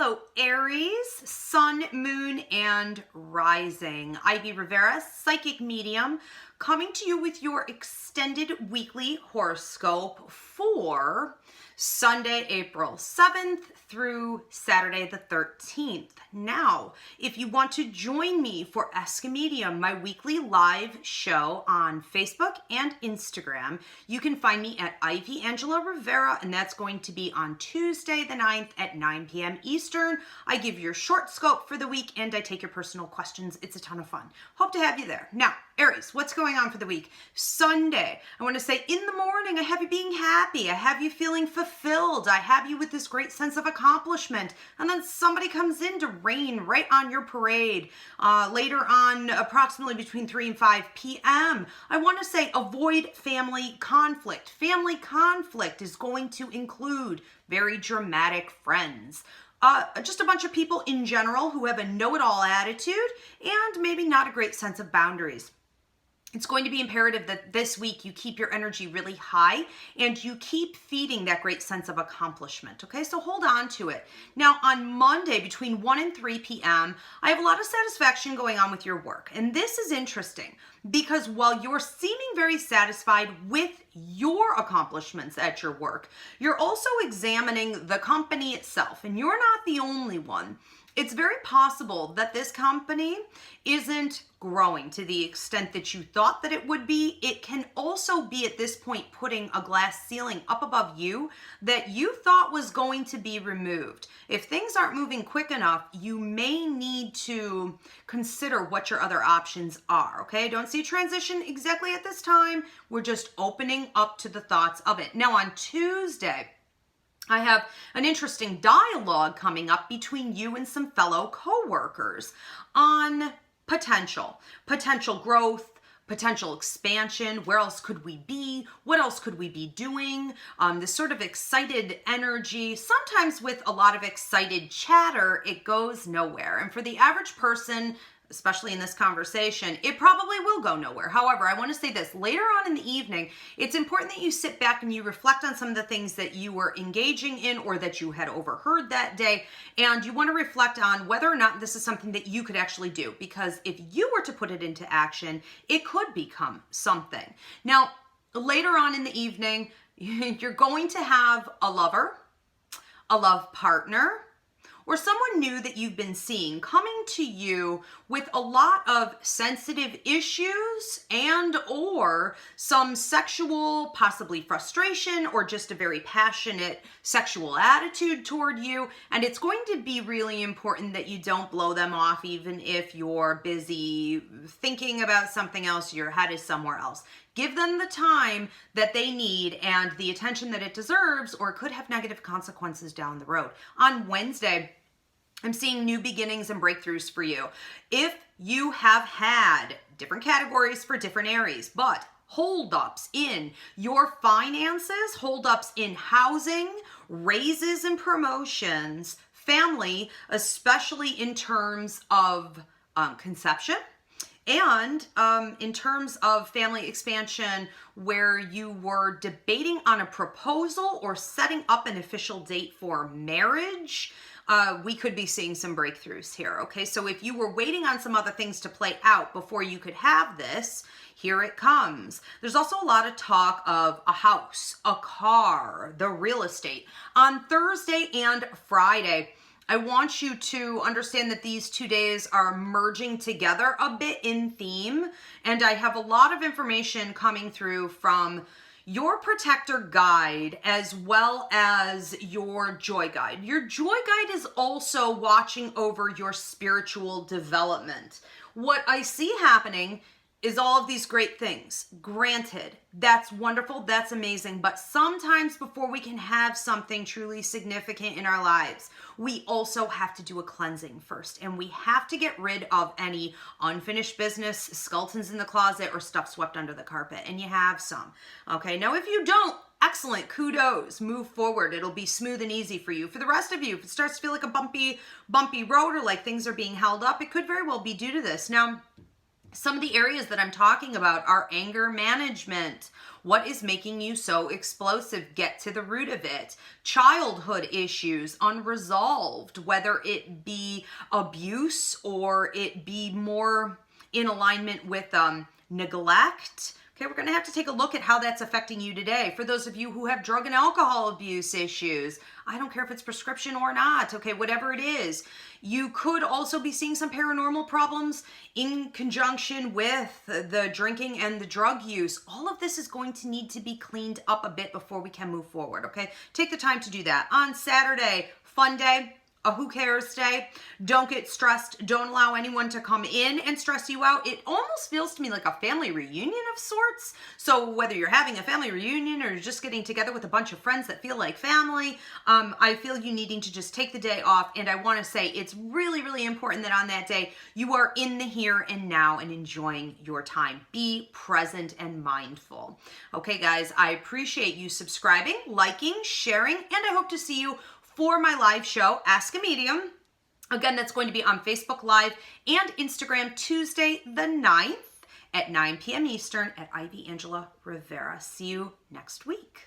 Hello, Aries, Sun, Moon, and Rising. Ivy Rivera, Psychic Medium, coming to you with your extended weekly horoscope for Sunday, April 7th through Saturday the 13th. Now, if you want to join me for Ask a Medium, my weekly live show on Facebook and Instagram, you can find me at Ivy Angela Rivera, and that's going to be on Tuesday the 9th at 9 p.m. Eastern. I give your short scope for the week, and I take your personal questions. It's a ton of fun. Hope to have you there. Now, Aries, what's going on for the week? Sunday, I want to say in the morning, I have you being happy. I have you feeling fulfilled. I have you with this great sense of accomplishment. And then somebody comes in to rain right on your parade. Later on, approximately between 3 and 5 p.m., I want to say avoid family conflict. Family conflict is going to include very dramatic friends. Just a bunch of people in general who have a know-it-all attitude and maybe not a great sense of boundaries. It's going to be imperative that this week you keep your energy really high and you keep feeding that great sense of accomplishment, okay? So hold on to it. Now, on Monday, between 1 and 3 p.m., I have a lot of satisfaction going on with your work. And this is interesting because while you're seeming very satisfied with your accomplishments at your work, you're also examining the company itself, and you're not the only one. It's very possible that this company isn't growing to the extent that you thought that it would be. It can also be at this point putting a glass ceiling up above you that you thought was going to be removed. If things aren't moving quick enough, you may need to consider what your other options are, okay? Don't see a transition exactly at this time. We're just opening up to the thoughts of it. Now on Tuesday, I have an interesting dialogue coming up between you and some fellow coworkers on potential growth, potential expansion. Where else could we be? What else could we be doing? This sort of excited energy. Sometimes with a lot of excited chatter, it goes nowhere. And for the average person, especially in this conversation, it probably will go nowhere. However, I want to say this, later on in the evening, it's important that you sit back and you reflect on some of the things that you were engaging in or that you had overheard that day. And you want to reflect on whether or not this is something that you could actually do. Because if you were to put it into action, it could become something. Now, later on in the evening, you're going to have a lover, a love partner, or someone new that you've been seeing coming to you with a lot of sensitive issues and or some sexual, possibly frustration, or just a very passionate sexual attitude toward you. And it's going to be really important that you don't blow them off even if you're busy thinking about something else, your head is somewhere else. Give them the time that they need and the attention that it deserves, or it could have negative consequences down the road. On Wednesday, I'm seeing new beginnings and breakthroughs for you. If you have had different categories for different areas, but holdups in your finances, holdups in housing, raises and promotions, family, especially in terms of conception, and in terms of family expansion, where you were debating on a proposal or setting up an official date for marriage, we could be seeing some breakthroughs here, okay? So if you were waiting on some other things to play out before you could have this, here it comes. There's also a lot of talk of a house, a car, the real estate. On Thursday and Friday, I want you to understand that these 2 days are merging together a bit in theme, and I have a lot of information coming through from your protector guide as well as your joy guide. Your joy guide is also watching over your spiritual development. What I see happening is all of these great things. Granted, that's wonderful, that's amazing, but sometimes before we can have something truly significant in our lives, we also have to do a cleansing first, and we have to get rid of any unfinished business, skeletons in the closet, or stuff swept under the carpet, and you have some. Okay, now if you don't, excellent, kudos, move forward. It'll be smooth and easy for you. For the rest of you, if it starts to feel like a bumpy road or like things are being held up, it could very well be due to this. Now, some of the areas that I'm talking about are anger management, What is making you so explosive? Get to the root of it. Childhood issues unresolved, whether it be abuse or it be more in alignment with neglect. Okay, we're going to have to take a look at how that's affecting you today. For those of you who have drug and alcohol abuse issues, I don't care if it's prescription or not, okay, whatever it is. You could also be seeing some paranormal problems in conjunction with the drinking and the drug use. All of this is going to need to be cleaned up a bit before we can move forward, okay? Take the time to do that. On Saturday, fun day. A who cares day. Don't get stressed. Don't allow anyone to come in and stress you out. It almost feels to me like a family reunion of sorts. So whether you're having a family reunion or you're just getting together with a bunch of friends that feel like family, I feel you needing to just take the day off. And I want to say it's really, really important that on that day you are in the here and now and enjoying your time. Be present and mindful. Okay, guys, I appreciate you subscribing, liking, sharing, and I hope to see you for my live show, Ask a Medium. Again, that's going to be on Facebook Live and Instagram Tuesday the 9th at 9 p.m. Eastern at Ivy Angela Rivera. See you next week.